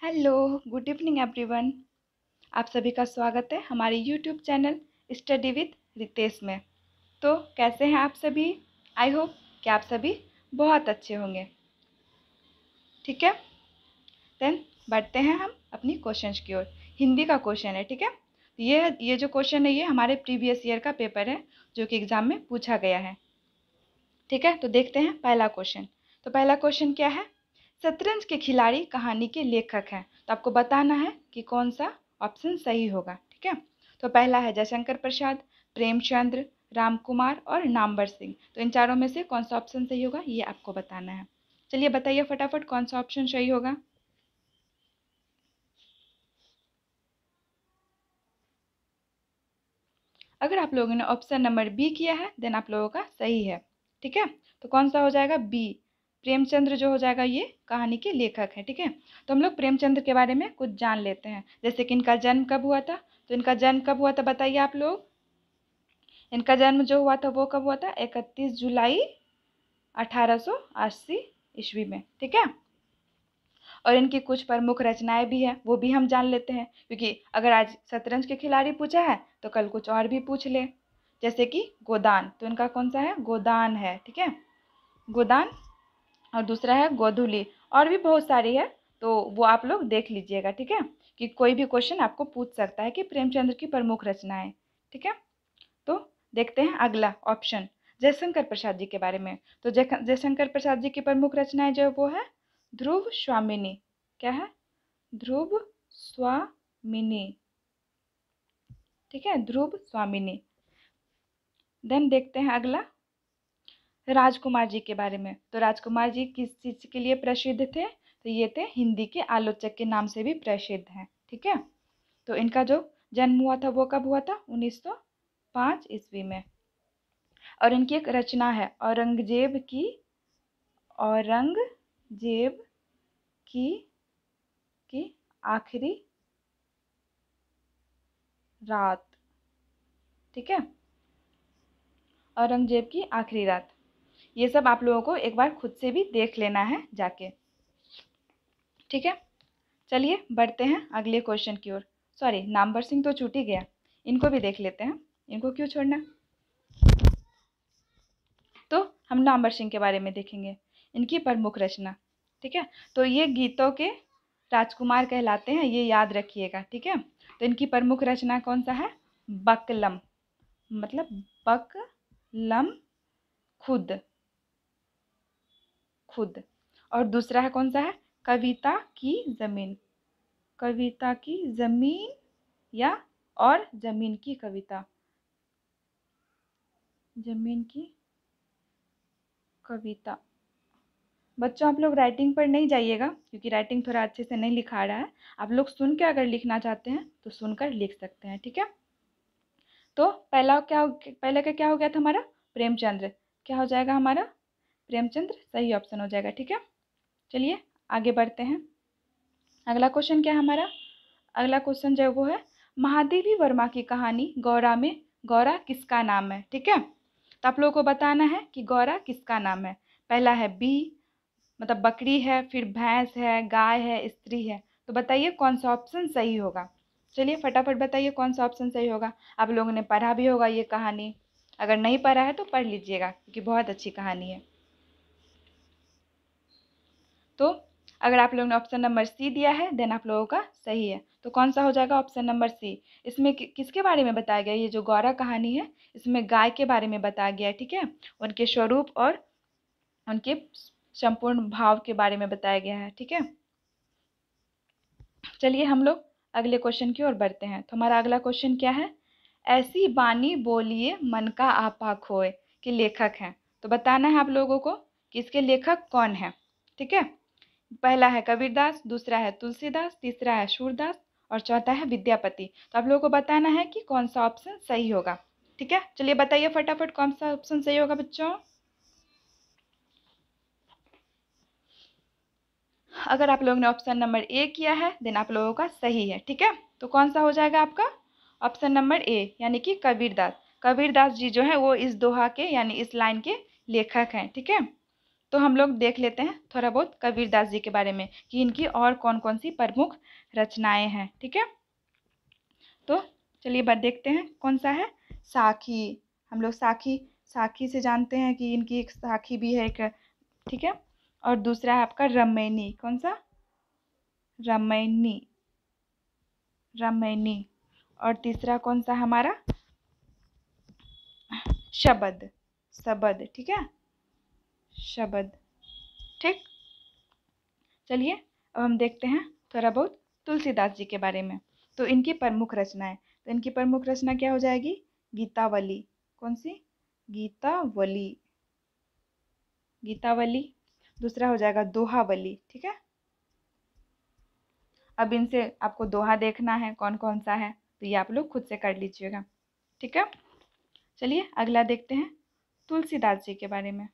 Hello, good evening everyone. आप सभी का स्वागत है हमारे YouTube channel study with Ritesh में। तो कैसे हैं आप सभी? आई होप कि आप सभी बहुत अच्छे होंगे। ठीक है, देन बढ़ते हैं हम अपनी क्वेश्चंस की ओर। हिंदी का क्वेश्चन है, ठीक है। ये जो क्वेश्चन है ये हमारे प्रीवियस ईयर का पेपर है जो कि एग्जाम में पूछा गया है। ठीक है, तो देखते हैं पहला क्वेश्चन। तो पहला क्वेश्चन क्या है? शतरंज के खिलाड़ी कहानी के लेखक हैं। तो आपको बताना है कि कौन सा ऑप्शन सही होगा। ठीक है, तो पहला है जयशंकर प्रसाद, प्रेमचंद्र, राम कुमार और नामवर सिंह। तो इन चारों में से कौन सा ऑप्शन सही होगा ये आपको बताना है। चलिए बताइए फटाफट कौन सा ऑप्शन सही होगा। अगर आप लोगों ने ऑप्शन नंबर बी किया है देन आप लोगों का सही है। ठीक है, तो कौन सा हो जाएगा? बी, प्रेमचंद्र जो हो जाएगा ये कहानी के लेखक हैं। ठीक है, तो हम लोग प्रेमचंद्र के बारे में कुछ जान लेते हैं, जैसे कि इनका जन्म कब हुआ था। तो इनका जन्म कब हुआ था बताइए आप लोग। इनका जन्म जो हुआ था वो कब हुआ था? 31 जुलाई 1880 ईस्वी में। ठीक है, और इनकी कुछ प्रमुख रचनाएं भी हैं वो भी हम जान लेते हैं, क्योंकि अगर आज शतरंज के खिलाड़ी पूछा है तो कल कुछ और भी पूछ ले। जैसे कि गोदान, तो इनका कौन सा है? गोदान है। ठीक है, गोदान। और दूसरा है गोधुली, और भी बहुत सारी है, तो वो आप लोग देख लीजिएगा। ठीक है, कि कोई भी क्वेश्चन आपको पूछ सकता है कि प्रेमचंद्र की प्रमुख रचनाएं। ठीक है, तो देखते हैं अगला ऑप्शन जयशंकर प्रसाद जी के बारे में। तो जयशंकर प्रसाद जी की प्रमुख रचनाएं जो वो है ध्रुव स्वामिनी। क्या है? ध्रुव स्वामिनी। ठीक है, ध्रुव स्वामिनी। देन देखते हैं अगला राजकुमार जी के बारे में। तो राजकुमार जी किस चीज के लिए प्रसिद्ध थे? तो ये थे हिंदी के आलोचक के नाम से भी प्रसिद्ध हैं। ठीक है, तो इनका जो जन्म हुआ था वो कब हुआ था? 1905 ईस्वी में। और इनकी एक रचना है औरंगजेब की की आखिरी रात। ठीक है, औरंगजेब की आखिरी रात। ये सब आप लोगों को एक बार खुद से भी देख लेना है जाके। ठीक है, चलिए बढ़ते हैं अगले क्वेश्चन की ओर। सॉरी, नामवर सिंह तो छूट ही गया, इनको भी देख लेते हैं, इनको क्यों छोड़ना। तो हम नामवर सिंह के बारे में देखेंगे, इनकी प्रमुख रचना। ठीक है, तो ये गीतों के राजकुमार कहलाते हैं, ये याद रखिएगा। ठीक है, तो इनकी प्रमुख रचना कौन सा है? बकलम, मतलब बकलम, खुद खुद। और दूसरा है कौन सा है? कविता की जमीन, कविता की जमीन, या और जमीन की कविता, जमीन की कविता। बच्चों आप लोग राइटिंग पर नहीं जाइएगा, क्योंकि राइटिंग थोड़ा अच्छे से नहीं लिखा रहा है। आप लोग सुन के अगर लिखना चाहते हैं तो सुनकर लिख सकते हैं। ठीक है, तो पहले का क्या हो गया था हमारा? प्रेमचंद्र। क्या हो जाएगा हमारा? प्रेमचंद्र सही ऑप्शन हो जाएगा। ठीक है, चलिए आगे बढ़ते हैं। अगला क्वेश्चन क्या है हमारा? अगला क्वेश्चन जो वो है महादेवी वर्मा की कहानी गौरा में गौरा किसका नाम है? ठीक है, तो आप लोगों को बताना है कि गौरा किसका नाम है। पहला है बी, मतलब बकरी है, फिर भैंस है, गाय है, स्त्री है। तो बताइए कौन सा ऑप्शन सही होगा। चलिए फटाफट बताइए कौन सा ऑप्शन सही होगा। आप लोगों ने पढ़ा भी होगा ये कहानी, अगर नहीं पढ़ा है तो पढ़ लीजिएगा, क्योंकि बहुत अच्छी कहानी है। तो अगर आप लोगों ने ऑप्शन नंबर सी दिया है देन आप लोगों का सही है। तो कौन सा हो जाएगा? Option number C. इसमें किसके बारे में बताया गया? ये जो गौरा कहानी है इसमें गाय के बारे में बताया गया है। ठीक है, उनके स्वरूप और उनके संपूर्ण भाव के बारे में बताया गया है। ठीक है, चलिए हम लोग अगले क्वेश्चन की ओर बढ़ते हैं। तो हमारा अगला क्वेश्चन क्या है? ऐसी बानी बोलिए मन का आपा खोए के लेखक हैं। तो बताना है आप लोगों को कि इसके लेखक कौन है। ठीक है, पहला है कबीरदास, दूसरा है तुलसीदास, तीसरा है सूरदास और चौथा है विद्यापति। तो आप लोगों को बताना है कि कौन सा ऑप्शन सही होगा। ठीक है, चलिए बताइए फटाफट कौन सा ऑप्शन सही होगा बच्चों। अगर आप लोगों ने ऑप्शन नंबर ए किया है देन आप लोगों का सही है। ठीक है, तो कौन सा हो जाएगा आपका? ऑप्शन नंबर ए, यानी कि कबीरदास। कबीरदास जी जो है वो इस दोहा के यानी इस लाइन के लेखक हैं। ठीक है, तो हम लोग देख लेते हैं थोड़ा बहुत कबीरदास जी के बारे में कि इनकी और कौन कौन सी प्रमुख रचनाएं हैं। ठीक है, तो चलिए बात देखते हैं कौन सा है। साखी, हम लोग साखी साखी से जानते हैं कि इनकी एक साखी भी है एक। ठीक है, और दूसरा है आपका रमैनी। कौन सा? रमैनी, रमैनी। और तीसरा कौन सा हमारा? शबद, शबद। ठीक है, शबद। ठीक, चलिए अब हम देखते हैं थोड़ा बहुत तुलसीदास जी के बारे में। तो इनकी प्रमुख रचनाएं, तो इनकी प्रमुख रचना क्या हो जाएगी? गीतावली। कौन सी? गीतावली, गीतावली। दूसरा हो जाएगा दोहावली। ठीक है, अब इनसे आपको दोहा देखना है कौन कौन सा है, तो ये आप लोग खुद से कर लीजिएगा। ठीक है, चलिए अगला देखते हैं तुलसीदास जी के बारे में।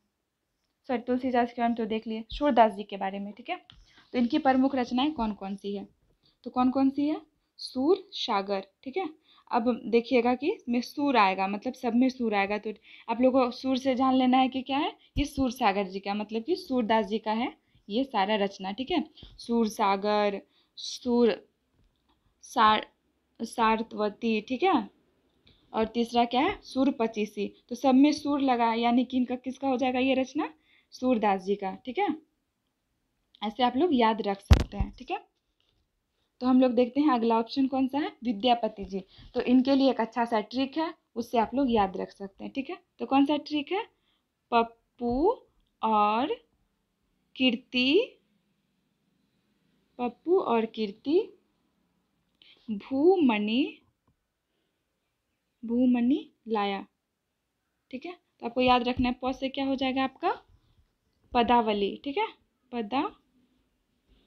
सॉरी, तुलसीदास के बारे में तो देख लिए, सूरदास जी के बारे में। ठीक है, तो इनकी प्रमुख रचनाएं कौन कौन सी है? तो कौन कौन सी है? सूर सागर। ठीक है, अब देखिएगा कि इसमें सूर आएगा, मतलब सब में सूर आएगा, तो आप लोगों को सूर से जान लेना है कि क्या है ये। सूर सागर जी का मतलब कि सूरदास जी का है ये सारा रचना। ठीक है, सूर सागर, सूर सार सारवती। ठीक है, और तीसरा क्या है? सूर पचीसी। तो सब में सूर लगा है, यानी कि इनका किसका हो जाएगा ये रचना? सूरदास जी का। ठीक है, ऐसे आप लोग याद रख सकते हैं। ठीक है, तो हम लोग देखते हैं अगला ऑप्शन कौन सा है? विद्यापति जी। तो इनके लिए एक अच्छा सा ट्रिक है, उससे आप लोग याद रख सकते हैं। ठीक है, तो कौन सा ट्रिक है? पप्पू और कीर्ति, पप्पू और कीर्ति भूमणि, भूमणि लाया। ठीक है, तो आपको याद रखना है प से क्या हो जाएगा आपका? पदावली। ठीक है,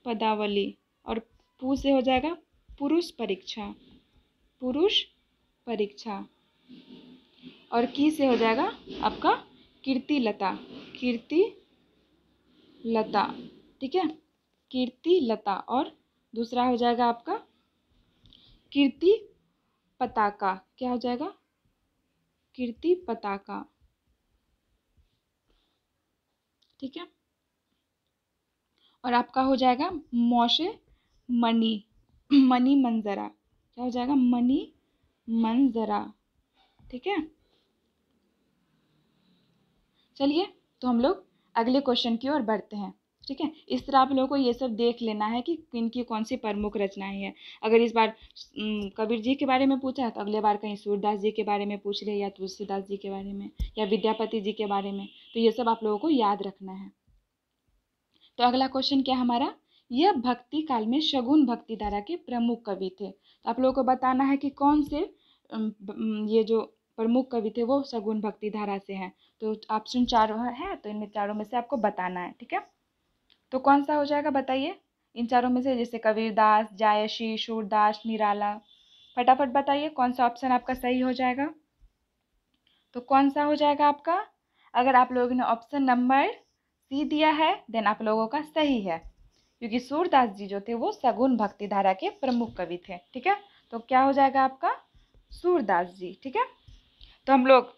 पदावली। और पू से हो जाएगा पुरुष परीक्षा, पुरुष परीक्षा। और की से हो जाएगा आपका कीर्ति लता, कीर्ति लता। ठीक है, कीर्ति लता। और दूसरा हो जाएगा आपका कीर्ति पताका। क्या हो जाएगा? कीर्ति पताका। ठीक है, और आपका हो जाएगा मौशे मणि, मणि मंजरा। क्या हो जाएगा? मणि मंजरा। ठीक है, चलिए तो हम लोग अगले क्वेश्चन की ओर बढ़ते हैं। ठीक है, इस तरह आप लोगों को ये सब देख लेना है कि इनकी कौन सी प्रमुख रचनाएं हैं। अगर इस बार कबीर जी के बारे में पूछा है तो अगले बार कहीं सूरदास जी के बारे में पूछ ले, या तुलसीदास जी के बारे में, या विद्यापति जी के बारे में। तो ये सब आप लोगों को याद रखना है। तो अगला क्वेश्चन क्या हमारा? यह भक्ति काल में शगुन भक्ति धारा के प्रमुख कवि थे। तो आप लोगों को बताना है कि कौन से ये जो प्रमुख कवि थे वो शगुन भक्ति धारा से हैं। तो ऑप्शन चारों है, तो इनमें चारों में से आपको बताना है। ठीक है, तो कौन सा हो जाएगा बताइए इन चारों में से? जैसे कबीरदास, जायसी, सूरदास, निराला। फटाफट बताइए कौन सा ऑप्शन आपका सही हो जाएगा। तो कौन सा हो जाएगा आपका? अगर आप लोगों ने ऑप्शन नंबर सी दिया है देन आप लोगों का सही है, क्योंकि सूरदास जी जो थे वो सगुन भक्ति धारा के प्रमुख कवि थे। ठीक है, तो क्या हो जाएगा आपका? सूरदास जी। ठीक है, तो हम लोग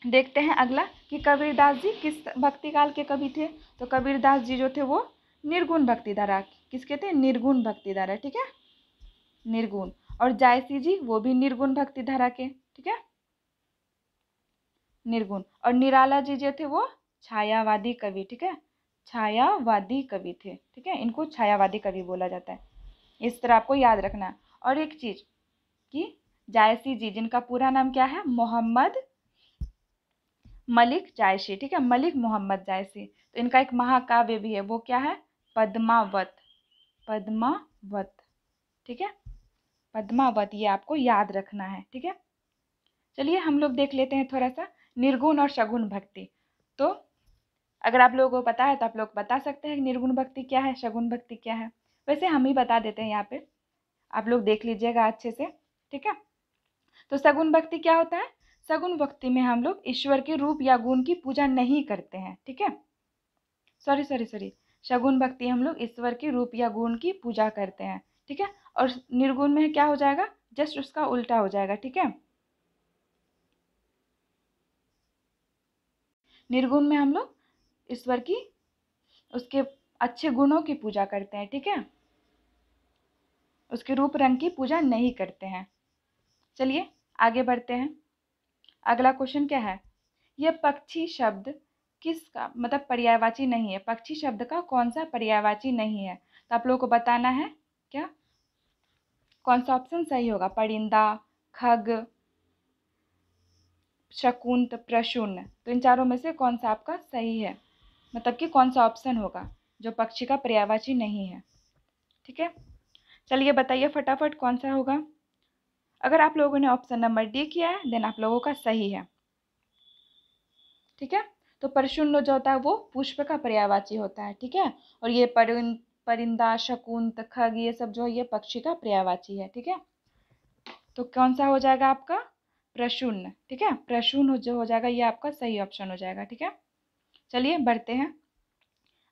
देखते हैं अगला कि कबीरदास जी किस भक्ति काल के कवि थे। तो कबीरदास जी जो थे वो निर्गुण भक्ति धारा, किसके थे? निर्गुण भक्ति धारा। ठीक है, निर्गुण। और जायसी जी वो भी निर्गुण भक्ति धारा के। ठीक है, निर्गुण। और निराला जी जो थे वो छायावादी कवि। ठीक है, छायावादी कवि थे। ठीक है, इनको छायावादी कवि बोला जाता है। इस तरह आपको याद रखना है। और एक चीज कि जायसी जी जिनका पूरा नाम क्या है? मोहम्मद मलिक जायसी। ठीक है, मलिक मोहम्मद जायसी। तो इनका एक महाकाव्य भी है, वो क्या है? पद्मावत, पद्मावत। ठीक है, पद्मावत, ये आपको याद रखना है। ठीक है, चलिए हम लोग देख लेते हैं थोड़ा सा निर्गुण और सगुण भक्ति। तो अगर आप लोगों को पता है तो आप लोग बता सकते हैं कि निर्गुण भक्ति क्या है, सगुण भक्ति क्या है। वैसे हम ही बता देते हैं यहाँ पे, आप लोग देख लीजिएगा अच्छे से। ठीक है, तो सगुण भक्ति क्या होता है? सगुण भक्ति में हम लोग ईश्वर के रूप या गुण की पूजा नहीं करते हैं। ठीक है, सॉरी, सगुण भक्ति हम लोग ईश्वर के रूप या गुण की पूजा करते हैं। ठीक है, और निर्गुण में क्या हो जाएगा? जस्ट उसका उल्टा हो जाएगा। ठीक है, निर्गुण में हम लोग ईश्वर की उसके अच्छे गुणों की पूजा करते हैं, ठीक है, उसके रूप रंग की पूजा नहीं करते हैं। चलिए आगे बढ़ते हैं। अगला क्वेश्चन क्या है, यह पक्षी शब्द किसका मतलब पर्यायवाची नहीं है, पक्षी शब्द का कौन सा पर्यायवाची नहीं है, तो आप लोगों को बताना है क्या कौन सा ऑप्शन सही होगा। परिंदा, खग, शकुंत, प्रशून्य, तो इन चारों में से कौन सा आपका सही है, मतलब कि कौन सा ऑप्शन होगा जो पक्षी का पर्यायवाची नहीं है। ठीक है, चलिए बताइए फटाफट कौन सा होगा। अगर आप लोगों ने ऑप्शन नंबर डी किया है देन आप लोगों का सही है। ठीक है, तो परशुन्नो जो होता है वो पुष्प का पर्यायवाची होता है। ठीक है, और ये परिंदा, शकुंत, खग ये सब जो है ये पक्षी का पर्यायवाची है। ठीक है, तो कौन सा हो जाएगा आपका प्रशुन्न। ठीक है, प्रशुन्न जो हो जाएगा ये आपका सही ऑप्शन हो जाएगा। ठीक है, चलिए बढ़ते हैं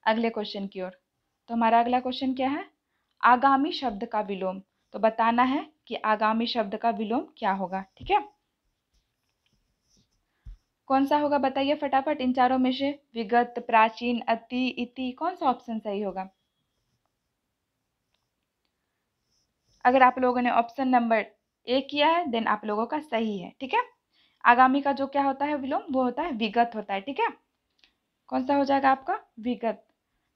अगले क्वेश्चन की ओर। तो हमारा अगला क्वेश्चन क्या है, आगामी शब्द का विलोम, तो बताना है कि आगामी शब्द का विलोम क्या होगा। ठीक है, कौन सा होगा बताइए फटाफट इन चारों में से, विगत, प्राचीन, अति, इति, कौन सा ऑप्शन सही होगा। अगर आप लोगों ने ऑप्शन नंबर ए किया है देन आप लोगों का सही है। ठीक है, आगामी का जो क्या होता है विलोम वो होता है विगत होता है। ठीक है, कौन सा हो जाएगा आपका विगत।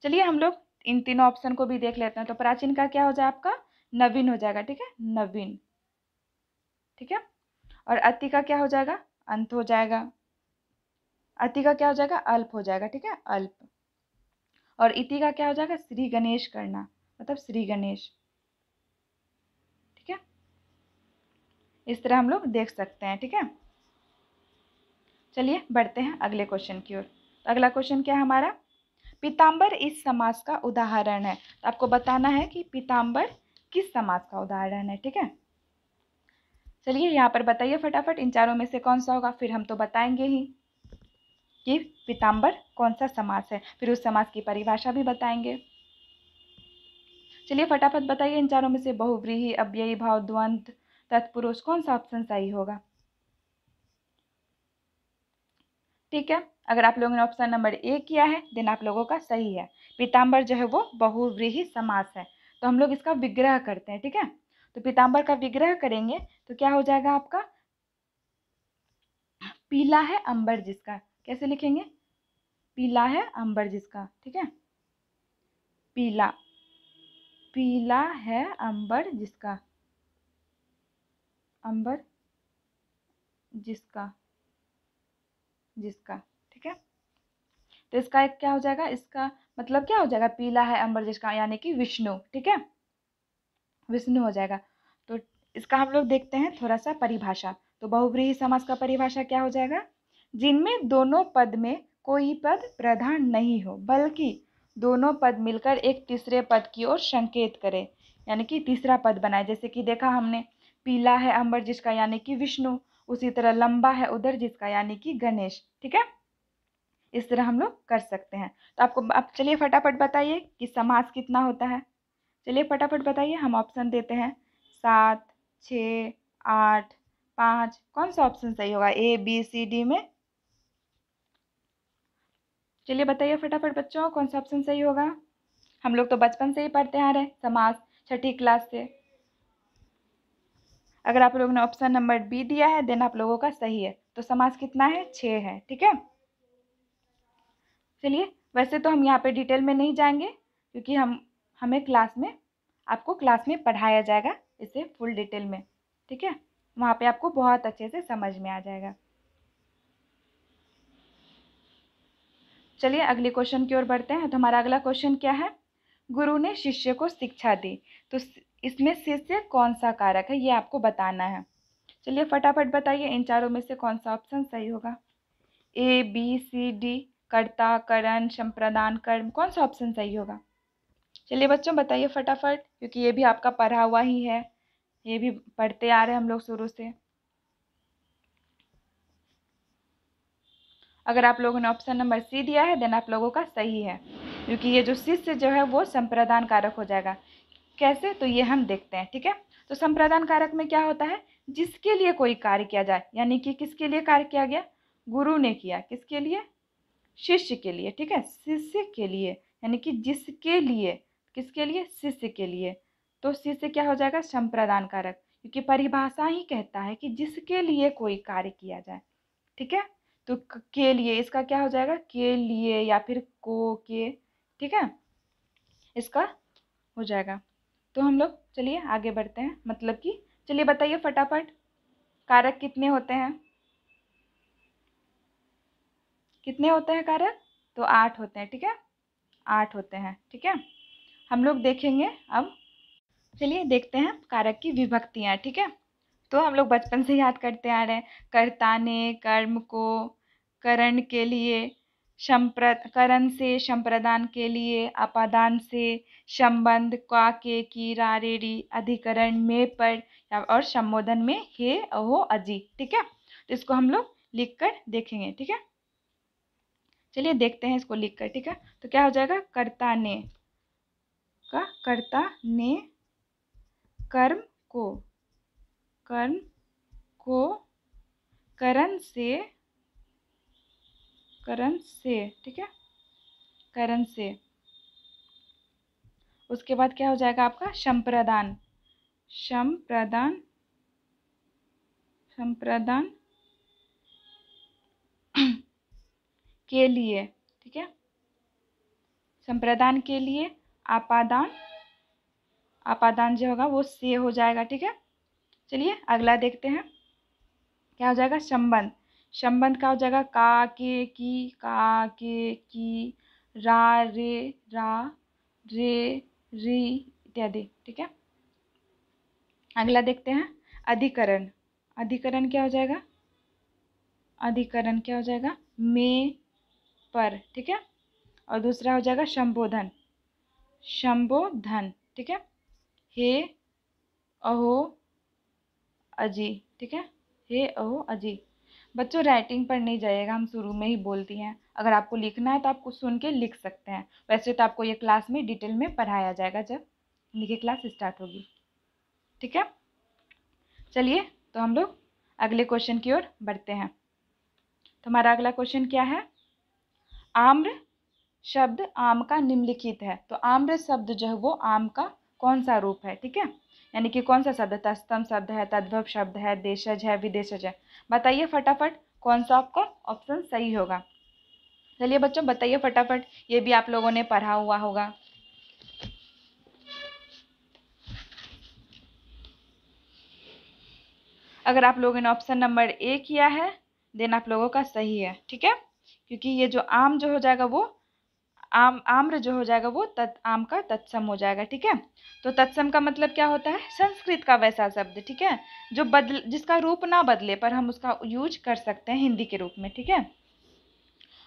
चलिए हम लोग इन तीनों ऑप्शन को भी देख लेते हैं। तो प्राचीन का क्या हो जाए आपका नवीन हो जाएगा। ठीक है, नवीन। ठीक है, और अति का क्या हो जाएगा अंत हो जाएगा। अति का क्या हो जाएगा अल्प हो जाएगा। ठीक है, अल्प। और इति का क्या हो जाएगा श्री गणेश करना, मतलब श्री गणेश। ठीक है, इस तरह हम लोग देख सकते हैं। ठीक है, चलिए बढ़ते हैं अगले क्वेश्चन की ओर। तो अगला क्वेश्चन क्या है हमारा, पीताम्बर इस समास का उदाहरण है। तो आपको बताना है कि पीताम्बर किस समास का उदाहरण है। ठीक है, चलिए यहाँ पर बताइए फटाफट इन चारों में से कौन सा होगा, फिर हम तो बताएंगे ही कि पीताम्बर कौन सा समास है, फिर उस समास की परिभाषा भी बताएंगे। चलिए फटाफट बताइए इन चारों में से बहुव्रीहि, अव्ययी भाव, द्वंद्व, तत्पुरुष, कौन सा ऑप्शन सही होगा। ठीक है, अगर आप लोगों ने ऑप्शन नंबर ए किया है देन आप लोगों का सही है। पीताम्बर जो है वो बहुव्रीहि समास है, तो हम लोग इसका विग्रह करते हैं। ठीक है, तो पीताम्बर का विग्रह करेंगे तो क्या हो जाएगा आपका, पीला है अंबर जिसका, कैसे लिखेंगे, पीला है अंबर जिसका। ठीक है, पीला, पीला है अंबर जिसका, अंबर जिसका, जिसका। ठीक है, तो इसका एक क्या हो जाएगा, इसका मतलब क्या हो जाएगा, पीला है अंबर जिसका यानी कि विष्णु। ठीक है, विष्णु हो जाएगा। तो इसका हम लोग देखते हैं थोड़ा सा परिभाषा। तो बहुव्रीहि समास का परिभाषा क्या हो जाएगा, जिनमें दोनों पद में कोई पद प्रधान नहीं हो बल्कि दोनों पद मिलकर एक तीसरे पद की ओर संकेत करे, यानी कि तीसरा पद बनाए। जैसे कि देखा हमने पीला है अंबर जिसका यानी कि विष्णु, उसी तरह लंबा है उधर जिसका यानी कि गणेश। ठीक है, इस तरह हम लोग कर सकते हैं। तो आपको आप चलिए फटाफट बताइए कि समास कितना होता है। चलिए फटाफट बताइए, हम ऑप्शन देते हैं 7, 6, 8, 5, कौन सा ऑप्शन सही होगा ए बी सी डी में। चलिए बताइए फटाफट बच्चों कौन सा ऑप्शन सही होगा। हम लोग तो बचपन से ही पढ़ते आ रहे हैं समास, छठी क्लास से। अगर आप लोगों ने ऑप्शन नंबर बी दिया है देन आप लोगों का सही है। तो समास कितना है 6 है। ठीक है, चलिए वैसे तो हम यहाँ पे डिटेल में नहीं जाएंगे क्योंकि हमें क्लास में आपको क्लास में पढ़ाया जाएगा इसे फुल डिटेल में। ठीक है, वहाँ पे आपको बहुत अच्छे से समझ में आ जाएगा। चलिए अगले क्वेश्चन की ओर बढ़ते हैं। तो हमारा अगला क्वेश्चन क्या है, गुरु ने शिष्य को शिक्षा दी, तो इसमें शिष्य कौन सा कारक है ये आपको बताना है। चलिए फटाफट बताइए इन चारों में से कौन सा ऑप्शन सही होगा, ए बी सी डी, कर्ता, करण, संप्रदान, कर्म, कौन सा ऑप्शन सही होगा। चलिए बच्चों बताइए फटाफट, क्योंकि ये भी आपका पढ़ा हुआ ही है, ये भी पढ़ते आ रहे हैं हम लोग शुरू से। अगर आप लोगों ने ऑप्शन नंबर सी दिया है देन आप लोगों का सही है, क्योंकि ये जो शिष्य जो है वो संप्रदान कारक हो जाएगा। कैसे, तो ये हम देखते हैं। ठीक है, तो संप्रदान कारक में क्या होता है, जिसके लिए कोई कार्य किया जाए, यानी कि किसके लिए कार्य किया गया, गुरु ने किया, किसके लिए, शिष्य के लिए, ठीक है, शिष्य के लिए यानी कि जिसके लिए, किसके लिए, शिष्य के लिए। तो शिष्य क्या हो जाएगा, संप्रदान कारक, क्योंकि परिभाषा ही कहता है कि जिसके लिए कोई कार्य किया जाए, ठीक है। तो के लिए इसका क्या हो जाएगा, के लिए या फिर को के, ठीक है, इसका हो जाएगा। तो हम लोग चलिए आगे बढ़ते हैं, मतलब कि चलिए बताइए फटाफट, कारक कितने होते हैं, कितने होते हैं कारक, तो 8 होते हैं, ठीक है, 8 होते हैं, ठीक है। हम लोग देखेंगे अब, चलिए देखते हैं कारक की विभक्तियाँ, ठीक है। तो हम लोग बचपन से याद करते आ रहे हैं, कर्ता ने, कर्म को, करण के लिए, करण से, संप्रदान के लिए, अपादान से, संबंध, का, के, की, रा, रे, री, अधिकरण में, पर, और संबोधन में हे, अहो, अजी, ठीक है। तो इसको हम लोग लिख कर देखेंगे, ठीक है। चलिए देखते हैं इसको लिख कर, ठीक है। तो क्या हो जाएगा, कर्ता ने का, कर्ता ने कर्म को, कर्म को, करण से, करण से, ठीक है, करण से। उसके बाद क्या हो जाएगा आपका, संप्रदान, संप्रदान, संप्रदान के लिए, ठीक है, संप्रदान के लिए, आपादान, आपादान जो होगा वो से हो जाएगा, ठीक है। चलिए अगला देखते हैं, क्या हो जाएगा, संबंध, संबंध का हो जाएगा, का, के, की, का, के, की, रा, रे, रा, रे, री इत्यादि, ठीक है। अगला देखते हैं, अधिकरण, अधिकरण क्या हो जाएगा, अधिकरण क्या हो जाएगा, में, पर, ठीक है। और दूसरा हो जाएगा संबोधन, संबोधन, ठीक है, हे, अहो, अजी, ठीक है, हे, अहो, अजी। बच्चों राइटिंग पर नहीं जाइएगा, हम शुरू में ही बोलती हैं, अगर आपको लिखना है तो आपको सुन के लिख सकते हैं, वैसे तो आपको ये क्लास में डिटेल में पढ़ाया जाएगा जब ये क्लास स्टार्ट होगी, ठीक है। चलिए तो हम लोग अगले क्वेश्चन की ओर बढ़ते हैं। तो हमारा अगला क्वेश्चन क्या है, आम्र शब्द आम का निम्नलिखित है। तो आम्र शब्द जो है वो आम का कौन सा रूप है, ठीक है, यानी कि कौन सा शब्द, तत्सम शब्द है, तद्भव शब्द है, देशज है, विदेशज है, बताइए फटाफट कौन सा आपका ऑप्शन सही होगा। चलिए बच्चों बताइए फटाफट, ये भी आप लोगों ने पढ़ा हुआ होगा। अगर आप लोगों ने ऑप्शन नंबर ए किया है देन आप लोगों का सही है, ठीक है, क्योंकि ये जो आम जो हो जाएगा वो आम्र जो हो जाएगा वो आम का तत्सम हो जाएगा, ठीक है। तो तत्सम का मतलब क्या होता है, संस्कृत का वैसा शब्द, ठीक है, जो जिसका रूप ना बदले पर हम उसका यूज कर सकते हैं हिंदी के रूप में, ठीक है।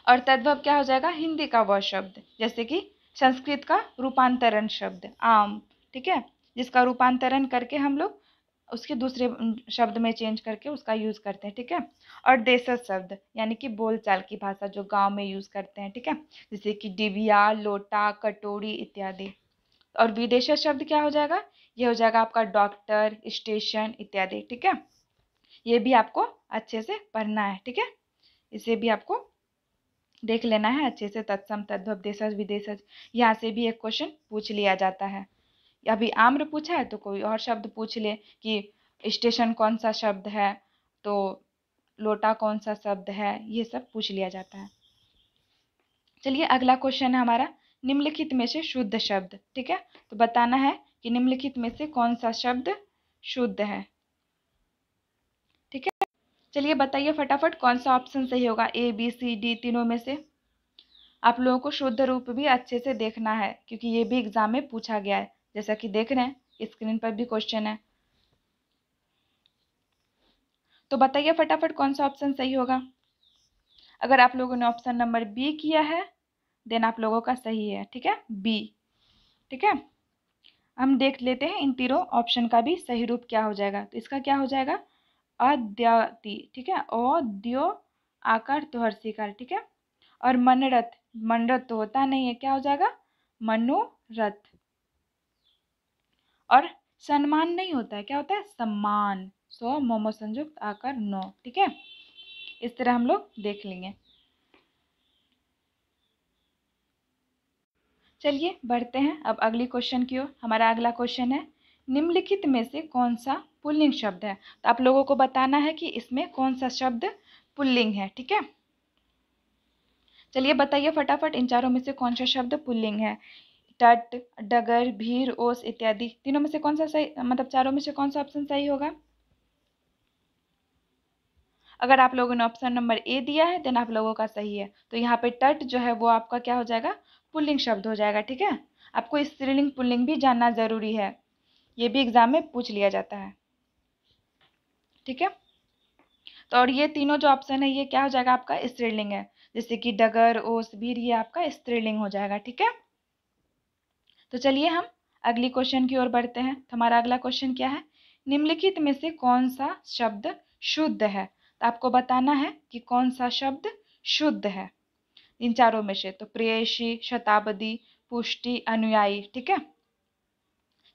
और तद्भव क्या हो जाएगा, हिंदी का वह शब्द, जैसे कि संस्कृत का रूपांतरण शब्द आम, ठीक है, जिसका रूपांतरण करके हम लोग उसके दूसरे शब्द में चेंज करके उसका यूज़ करते हैं, ठीक है। और देशज शब्द यानी कि बोलचाल की भाषा जो गांव में यूज़ करते हैं, ठीक है, जैसे कि डिबिया, लोटा, कटोरी इत्यादि। और विदेशज शब्द क्या हो जाएगा, ये हो जाएगा आपका डॉक्टर, स्टेशन इत्यादि, ठीक है। ये भी आपको अच्छे से पढ़ना है, ठीक है, इसे भी आपको देख लेना है अच्छे से, तत्सम, तद्भव, देशज, विदेशज, यहाँ से भी एक क्वेश्चन पूछ लिया जाता है। अभी आम्र पूछा है तो कोई और शब्द पूछ ले कि स्टेशन कौन सा शब्द है, तो लोटा कौन सा शब्द है, ये सब पूछ लिया जाता है। चलिए अगला क्वेश्चन है हमारा, निम्नलिखित में से शुद्ध शब्द, ठीक है, तो बताना है कि निम्नलिखित में से कौन सा शब्द शुद्ध है, ठीक है। चलिए बताइए फटाफट कौन सा ऑप्शन सही होगा, ए, बी, सी, डी, तीनों में से। आप लोगों को शुद्ध रूप भी अच्छे से देखना है क्योंकि ये भी एग्जाम में पूछा गया है, जैसा कि देख रहे हैं स्क्रीन पर भी क्वेश्चन है। तो बताइए फटाफट कौन सा ऑप्शन सही होगा। अगर आप लोगों ने ऑप्शन नंबर बी किया है देन आप लोगों का सही है, ठीक है, बी, ठीक है। हम देख लेते हैं इन तीनों ऑप्शन का भी सही रूप क्या हो जाएगा। तो इसका क्या हो जाएगा, अद्यति, ठीक है, औद्यो आकार तो हर्षिकार, ठीक है। और मनरथ, मनरथ तो होता नहीं है, क्या हो जाएगा, मनोरथ। और सम्मान नहीं होता है, क्या होता है, सम्मान, सो मोमो संयुक्त आकार नो, ठीक है। इस तरह हम लोग देख लेंगे। चलिए बढ़ते हैं अब अगली क्वेश्चन की ओर। हमारा अगला क्वेश्चन है, निम्नलिखित में से कौन सा पुल्लिंग शब्द है। तो आप लोगों को बताना है कि इसमें कौन सा शब्द पुल्लिंग है। ठीक है, चलिए बताइए फटाफट इन चारों में से कौन सा शब्द पुल्लिंग है। तट, डगर, भीड़, ओस इत्यादि तीनों में से कौन सा सही, मतलब चारों में से कौन सा ऑप्शन सही होगा। अगर आप लोगों ने ऑप्शन नंबर ए दिया है देन आप लोगों का सही है। तो यहाँ पे तट जो है वो आपका क्या हो जाएगा, पुल्लिंग शब्द हो जाएगा। ठीक है, आपको स्त्रीलिंग पुल्लिंग भी जानना जरूरी है, ये भी एग्जाम में पूछ लिया जाता है। ठीक है, तो और ये तीनों जो ऑप्शन है ये क्या हो जाएगा आपका स्त्रीलिंग है, जैसे कि डगर, ओस, भीड़, ये आपका स्त्रीलिंग हो जाएगा। ठीक है, तो चलिए हम अगली क्वेश्चन की ओर बढ़ते हैं। तो हमारा अगला क्वेश्चन क्या है, निम्नलिखित में से कौन सा शब्द शुद्ध है। तो आपको बताना है कि कौन सा शब्द शुद्ध है इन चारों में से। तो प्रेयसी, शताब्दी, पुष्टि, अनुयायी। ठीक है,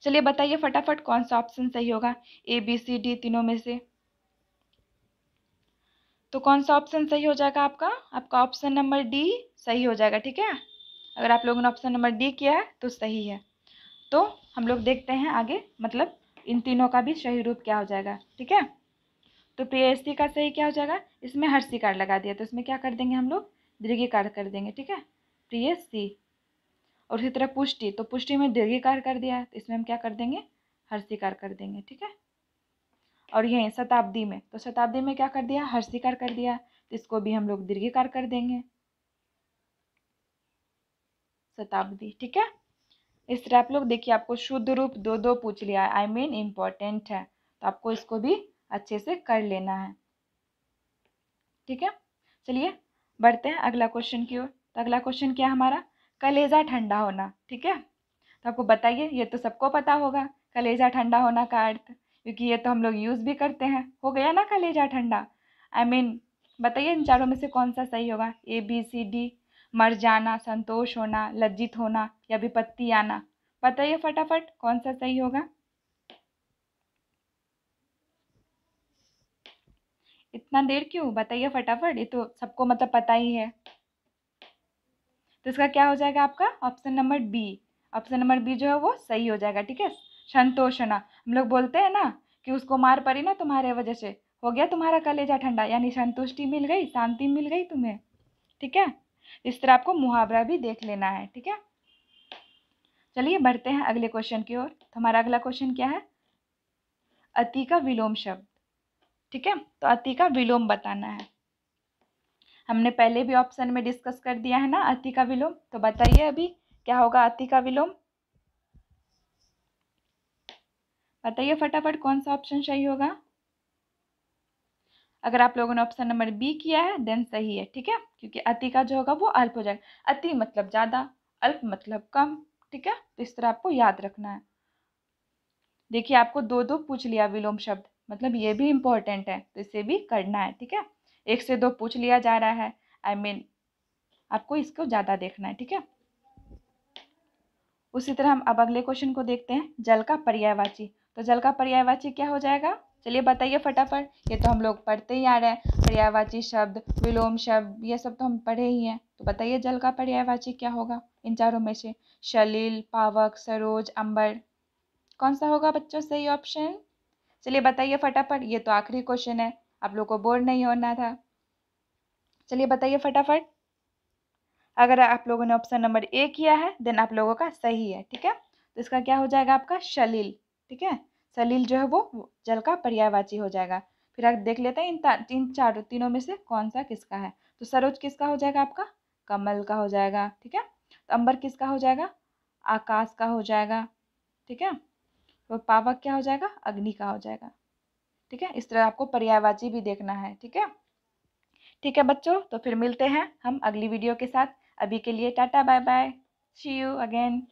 चलिए बताइए फटाफट कौन सा ऑप्शन सही होगा, ए बी सी डी तीनों में से। तो कौन सा ऑप्शन सही हो जाएगा आपका, आपका ऑप्शन नंबर डी सही हो जाएगा। ठीक है, अगर आप लोगों ने ऑप्शन नंबर डी किया है तो सही है। तो हम लोग देखते हैं आगे, मतलब इन तीनों का भी सही रूप क्या हो जाएगा। ठीक है, तो प्रेयसी का सही क्या हो जाएगा, इसमें हर्षिकार लगा दिया तो इसमें क्या कर देंगे हम लोग, दीर्घिकार कर देंगे। ठीक है, प्रेयसी। और इसी तरह पुष्टि, तो पुष्टि में दीर्घिकार कर दिया है तो इसमें हम क्या कर देंगे, हर्षिकार कर देंगे। ठीक है, और यहीं शताब्दी में, तो शताब्दी में क्या कर दिया, हर्षिकार कर दिया तो इसको भी हम लोग दीर्घिकार कर देंगे, शताब्दी। ठीक है, इस तरह आप लोग देखिए, आपको शुद्ध रूप दो दो पूछ लिया, आई मीन इम्पोर्टेंट है, तो आपको इसको भी अच्छे से कर लेना है। ठीक है, चलिए बढ़ते हैं अगला क्वेश्चन की ओर। तो अगला क्वेश्चन क्या है हमारा, कलेजा ठंडा होना। ठीक है, तो आपको बताइए, ये तो सबको पता होगा कलेजा ठंडा होना का अर्थ, क्योंकि ये तो हम लोग यूज़ भी करते हैं, हो गया ना कलेजा ठंडा। आई मीन बताइए इन चारों में से कौन सा सही होगा, ए बी सी डी। मर जाना, संतोष होना, लज्जित होना या विपत्ति आना, बताइए फटाफट कौन सा सही होगा। इतना देर क्यों, बताइए फटाफट, ये तो सबको मतलब पता ही है। तो इसका क्या हो जाएगा आपका option number B, option number B जो है वो सही हो जाएगा। ठीक है, संतोषना, हम लोग बोलते हैं ना कि उसको मार पड़ी ना तुम्हारे वजह से, हो गया तुम्हारा कलेजा ठंडा, यानी संतुष्टि मिल गई, शांति मिल गई तुम्हें। ठीक है, इस तरह आपको मुहावरा भी देख लेना है। ठीक है, चलिए बढ़ते हैं अगले क्वेश्चन की ओर। तो हमारा अगला क्वेश्चन क्या है, अति का विलोम शब्द। ठीक है, तो अति का विलोम बताना है। हमने पहले भी ऑप्शन में डिस्कस कर दिया है ना अति का विलोम, तो बताइए अभी क्या होगा अति का विलोम, बताइए फटाफट कौन सा ऑप्शन सही होगा। अगर आप लोगों ने ऑप्शन नंबर बी किया है देन सही है। ठीक है, क्योंकि अति का जो होगा वो अल्प हो जाएगा, अति मतलब ज़्यादा, अल्प मतलब कम। ठीक है, तो इस तरह आपको याद रखना है। देखिए आपको दो दो पूछ लिया विलोम शब्द, मतलब ये भी इम्पोर्टेंट है तो इसे भी करना है। ठीक है, एक से दो पूछ लिया जा रहा है, आई मीन आपको इसको ज़्यादा देखना है। ठीक है, उसी तरह हम अब अगले क्वेश्चन को देखते हैं, जल का पर्यायवाची। तो जल का पर्यायवाची क्या हो जाएगा, चलिए बताइए फटाफट, ये तो हम लोग पढ़ते ही आ रहे हैं, पर्यायवाची शब्द, विलोम शब्द, ये सब तो हम पढ़े ही हैं। तो बताइए जल का पर्यायवाची क्या होगा इन चारों में से, सलिल, पावक, सरोज, अंबर, कौन सा होगा बच्चों सही ऑप्शन। चलिए बताइए फटाफट, ये तो आखिरी क्वेश्चन है, आप लोग को बोर नहीं होना था। चलिए बताइए फटाफट, अगर आप लोगों ने ऑप्शन नंबर ए किया है देन आप लोगों का सही है। ठीक है, तो इसका क्या हो जाएगा आपका सलील। ठीक है, सलील जो है वो जल का पर्यायवाची हो जाएगा। फिर आप देख लेते हैं इन चार तीनों में से कौन सा किसका है। तो सरोज किसका हो जाएगा आपका, कमल का हो जाएगा। ठीक है, तो अंबर किसका हो जाएगा, आकाश का हो जाएगा। ठीक है, तो पावक क्या हो जाएगा, अग्नि का हो जाएगा। ठीक है, इस तरह आपको पर्यायवाची भी देखना है। ठीक है, ठीक है बच्चों, तो फिर मिलते हैं हम अगली वीडियो के साथ। अभी के लिए tata bye bye, see you again.